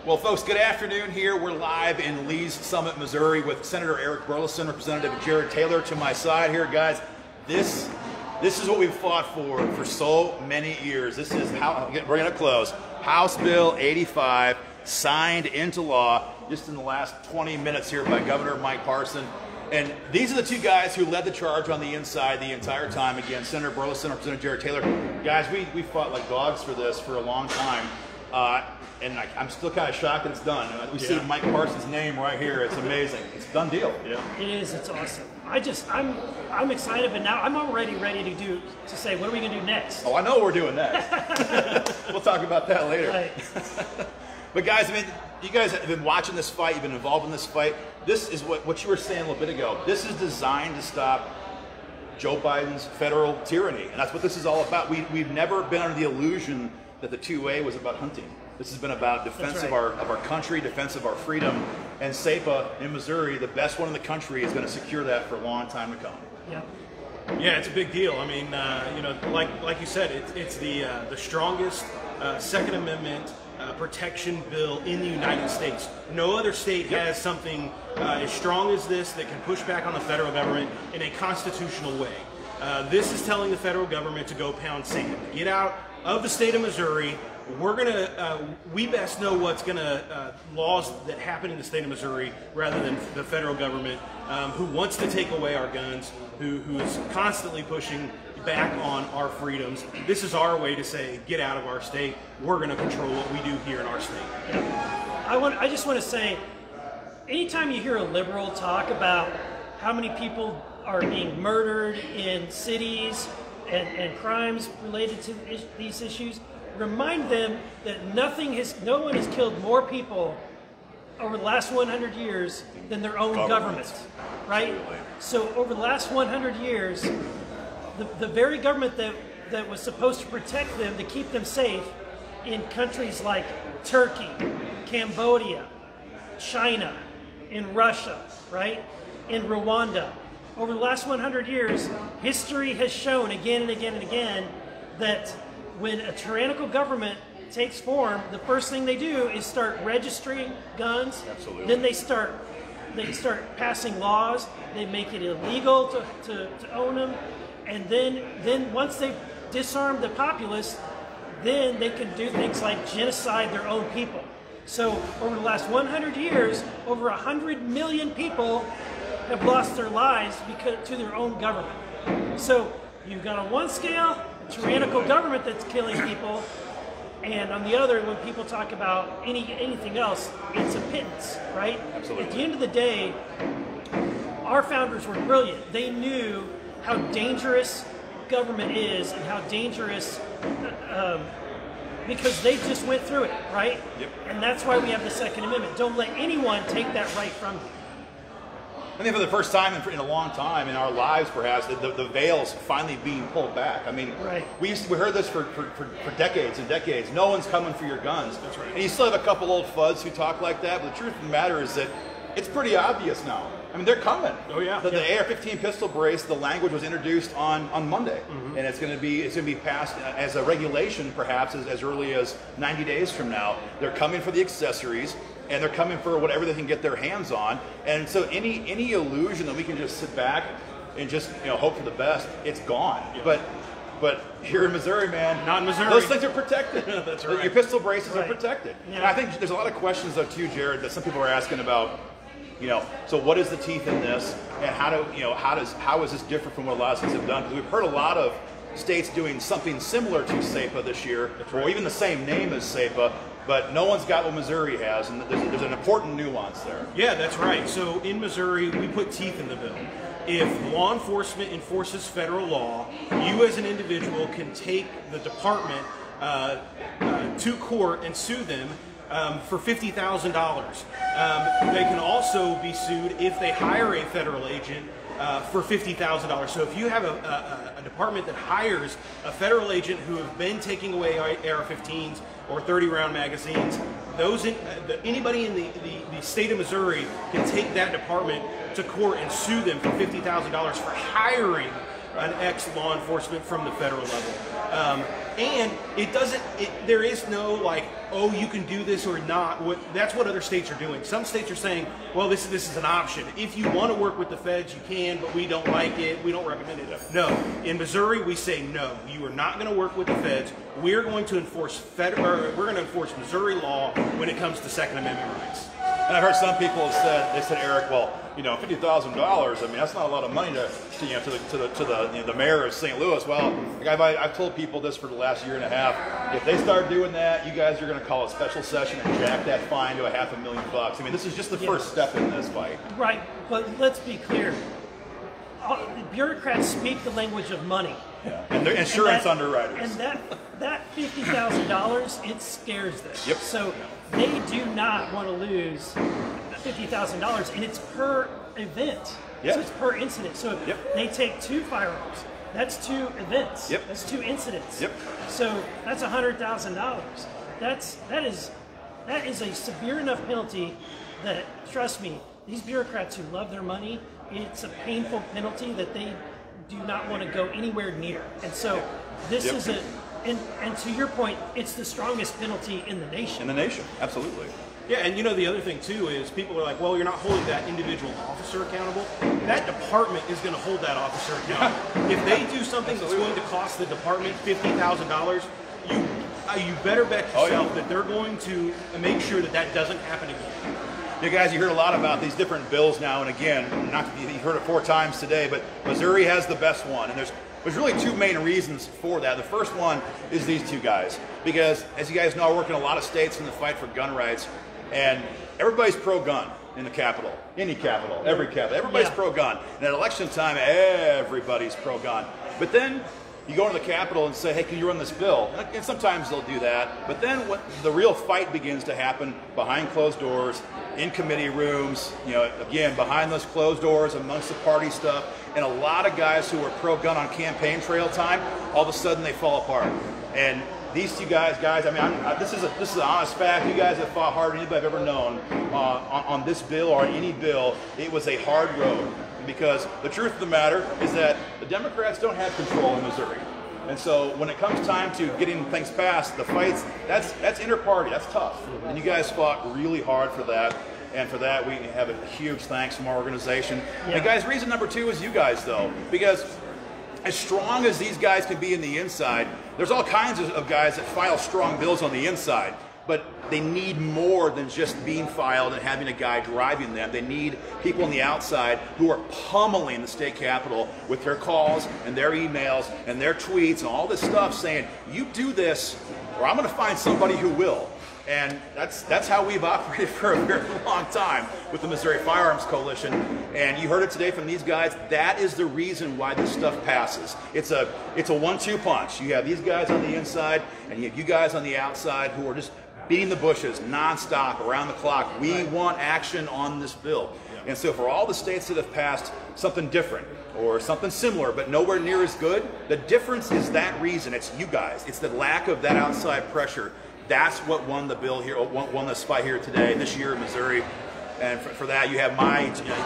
Well, folks, good afternoon here. We're live in Lee's Summit, Missouri with Senator Eric Burlison, Representative Jared Taylor to my side here. Guys, this is what we've fought for so many years. This is how, we're going to close, House Bill 85, signed into law just in the last 20 minutes here by Governor Mike Parson. And these are the two guys who led the charge on the inside the entire time. Again, Senator Burlison, Representative Jared Taylor. Guys, we fought like dogs for this for a long time. And I'm still kind of shocked that it's done. We see Mike Parson's name right here. It's amazing. It's a done deal. Yeah. It is. It's awesome. I'm excited, but now I'm already ready to say, what are we going to do next? Oh, I know what we're doing next. We'll talk about that later. Right. But guys, I mean, you guys have been watching this fight. You've been involved in this fight. This is what you were saying a little bit ago. This is designed to stop Joe Biden's federal tyranny, and that's what this is all about. We've never been under the illusion that the 2A was about hunting. This has been about defense of our country, defense of our freedom, and SAPA in Missouri, the best one in the country, is going to secure that for a long time to come. Yeah. Yeah, it's a big deal. I mean, you know, like you said, it's the strongest Second Amendment protection bill in the United States. No other state has something as strong as this that can push back on the federal government in a constitutional way. This is telling the federal government to go pound sand, get out of the state of Missouri. We're gonna, we best know what's gonna, laws that happen in the state of Missouri rather than the federal government, who wants to take away our guns, who is constantly pushing back on our freedoms. This is our way to say, get out of our state. We're gonna control what we do here in our state. Yeah. I just want to say, anytime you hear a liberal talk about how many people are being murdered in cities and crimes related to these issues, remind them that no one has killed more people over the last 100 years than their own government, right? Absolutely. So over the last 100 years, the very government that was supposed to protect them, to keep them safe, in countries like Turkey, Cambodia, China, in Russia, right? In Rwanda. Over the last 100 years, history has shown again and again and again that when a tyrannical government takes form, the first thing they do is start registering guns. Absolutely. Then they start passing laws. They make it illegal to own them. And then once they've disarmed the populace, then they can do things like genocide their own people. So over the last 100 years, over 100 million people have lost their lives to their own government. So you've got on one scale, a tyrannical government that's killing people, and on the other, when people talk about anything else, it's a pittance, right? Absolutely. At the end of the day, our founders were brilliant. They knew how dangerous government is and how dangerous, because they just went through it, right? Yep. And that's why we have the Second Amendment. Don't let anyone take that right from you. I think for the first time in a long time in our lives, perhaps, the veil's finally being pulled back. I mean, we heard this for decades and decades. No one's coming for your guns. That's right. And you still have a couple old fuds who talk like that, but the truth of the matter is that it's pretty obvious now. I mean, they're coming. Oh yeah. The AR-15 pistol brace, the language was introduced on Monday, and it's going to be passed as a regulation, perhaps as early as 90 days from now. They're coming for the accessories, and they're coming for whatever they can get their hands on. And so any illusion that we can just sit back and just hope for the best, it's gone. Yeah. But here in Missouri, man, not in Missouri, those things are protected. That's right. Your pistol braces are protected. Yeah. And I think there's a lot of questions though too, Jared, that some people are asking about. So what is the teeth in this, and how is this different from what a lot of states have done? Because we've heard a lot of states doing something similar to SAPA this year, or even the same name as SAPA, but no one's got what Missouri has, and there's an important nuance there. Yeah, that's right. So in Missouri, we put teeth in the bill. If law enforcement enforces federal law, you as an individual can take the department to court and sue them for $50,000. They can also be sued if they hire a federal agent for $50,000. So if you have a department that hires a federal agent who have been taking away AR-15s or 30-round magazines, anybody in the state of Missouri can take that department to court and sue them for $50,000 for hiring an ex-law enforcement from the federal level. And it doesn't, there is no like, oh, you can do this or not. That's what other states are doing. Some states are saying, well, this is an option. If you want to work with the feds, you can, but we don't like it. We don't recommend it. No. In Missouri, we say no. You are not going to work with the feds. We're going to enforce we're going to enforce Missouri law when it comes to Second Amendment rights. And I've heard some people have said, Eric, well, $50,000. I mean, that's not a lot of money to the mayor of St. Louis. Well, I've told people this for the last year and a half. If they start doing that, you guys are going to call a special session and jack that fine to $500,000. I mean, this is just the first step in this fight. Right, but let's be clear. Bureaucrats speak the language of money. Yeah. And they're insurance underwriters. And that $50,000, it scares them. Yep. So they do not want to lose $50,000, and it's per event. Yep. So it's per incident. So if they take 2 firearms, that's 2 events. Yep. That's 2 incidents. Yep. So that's $100,000. That is a severe enough penalty that, trust me, these bureaucrats who love their money, it's a painful penalty that they do not want to go anywhere near. And so this is and to your point, it's the strongest penalty in the nation. In the nation, absolutely. Yeah, and the other thing too is people are like, well, you're not holding that individual officer accountable. That department is going to hold that officer accountable. If they do something that's going to cost the department $50,000, you better bet yourself that they're going to make sure that doesn't happen again. You guys, you heard a lot about these different bills now and again. You've heard it 4 times today, but Missouri has the best one, and there's really 2 main reasons for that. The first one is these 2 guys, because as you guys know, I work in a lot of states in the fight for gun rights, and everybody's pro-gun in the capital, every capital. Everybody's pro-gun. And at election time, everybody's pro-gun. But then you go to the Capitol and say, hey, can you run this bill? And sometimes they'll do that. But then the real fight begins to happen behind closed doors, in committee rooms, again, behind those closed doors, amongst the party stuff. And a lot of guys who are pro-gun on campaign trail time, all of a sudden they fall apart. And these 2 guys, I mean, this is an honest fact. You guys have fought harder than anybody I've ever known on this bill or on any bill. It was a hard road. Because the truth of the matter is that the Democrats don't have control in Missouri. And so when it comes time to getting things passed, the fights, that's inter-party, that's tough. And you guys fought really hard for that. And for that, we have a huge thanks from our organization. Yeah. And guys, reason number 2 is you guys, though. Because as strong as these guys can be in the inside, there's all kinds of guys that file strong bills on the inside. But they need more than just being filed and having a guy driving them. They need people on the outside who are pummeling the state capitol with their calls and their emails and their tweets and all this stuff saying, you do this or I'm going to find somebody who will. And that's how we've operated for a very long time with the Missouri Firearms Coalition. And you heard it today from these guys. That is the reason why this stuff passes. It's a 1-2 punch. You have these guys on the inside and you have you guys on the outside who are just beating the bushes nonstop around the clock. We want action on this bill. And so for all the states that have passed something different or something similar but nowhere near as good, the difference is that reason. It's you guys. It's the lack of that outside pressure. That's what won the bill here, won this fight here today, this year in Missouri. And for that, you have my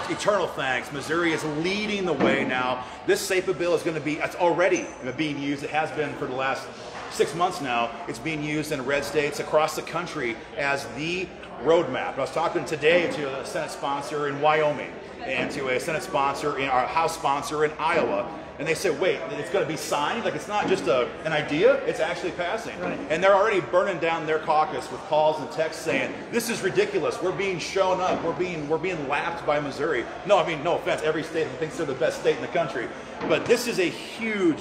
eternal thanks. Missouri is leading the way now. This SAPA bill is going to be, it's already being used. It has been for the last 6 months now. It's being used in red states across the country as the roadmap. I was talking today to a Senate sponsor in Wyoming and to a Senate sponsor, our House sponsor in Iowa. And they said, wait, it's going to be signed? Like, it's not just an idea, it's actually passing. Right. And they're already burning down their caucus with calls and texts saying, this is ridiculous, we're being shown up, we're being lapped by Missouri. No, I mean, no offense, every state thinks they're the best state in the country. But this is a huge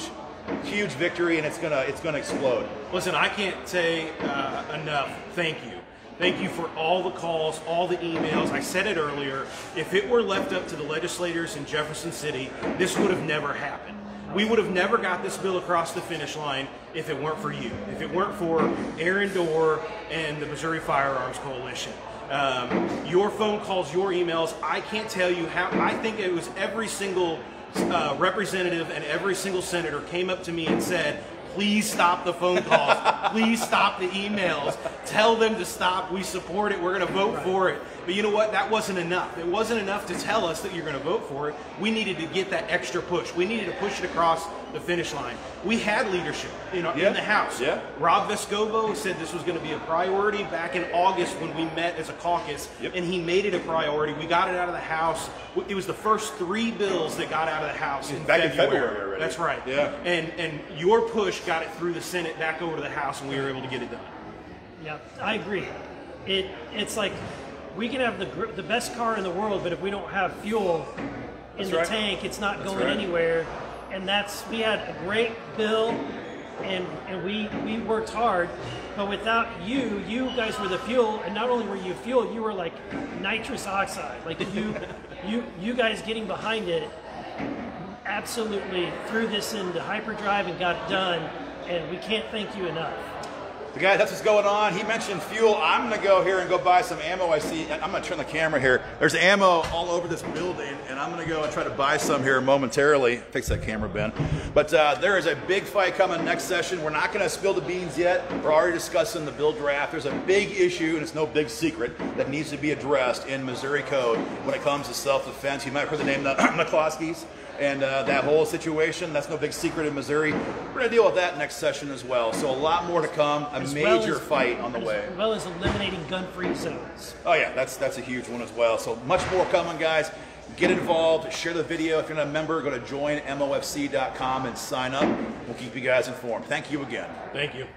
victory, and it's gonna explode. Listen, I can't say enough thank you. Thank you for all the calls, all the emails. I said it earlier, if it were left up to the legislators in Jefferson City, this would have never happened. We would have never got this bill across the finish line if it weren't for you, if it weren't for Aaron Dorr and the Missouri Firearms Coalition. Your phone calls, your emails, I can't tell you how, I think it was every single representative and every single senator came up to me and said, please stop the phone calls. Please stop the emails. Tell them to stop. We support it. We're going to vote for it. But you know what? That wasn't enough. It wasn't enough to tell us that you're going to vote for it. We needed to get that extra push. We needed to push it across the finish line. We had leadership in the House. Yeah. Rob Vescovo said this was going to be a priority back in August when we met as a caucus, and he made it a priority. We got it out of the House. It was the first 3 bills that got out of the House in February already. That's right. Yeah. And your push got it through the Senate back over to the House, and we were able to get it done. Yeah, I agree. It's like we can have the best car in the world, but if we don't have fuel in the tank, it's not going anywhere. And we had a great bill, and we worked hard, but without you guys were the fuel, and not only were you fuel, you were like nitrous oxide. Like you guys getting behind it absolutely threw this into hyperdrive and got it done, and we can't thank you enough. The guy, that's what's going on. He mentioned fuel. I'm going to go here and go buy some ammo. I see, I'm going to turn the camera here. There's ammo all over this building, and I'm going to go and try to buy some here momentarily. Fix that camera, Ben. But there is a big fight coming next session. We're not going to spill the beans yet. We're already discussing the bill draft. There's a big issue, and it's no big secret, that needs to be addressed in Missouri code when it comes to self-defense. You might have heard the name McCloskey's. And that whole situation, that's no big secret in Missouri. We're going to deal with that next session as well. So a lot more to come, a major fight on the way. As well as eliminating gun-free zones. Oh yeah, that's a huge one as well. So much more coming, guys. Get involved, share the video. If you're not a member, go to joinmofc.com and sign up. We'll keep you guys informed. Thank you again. Thank you.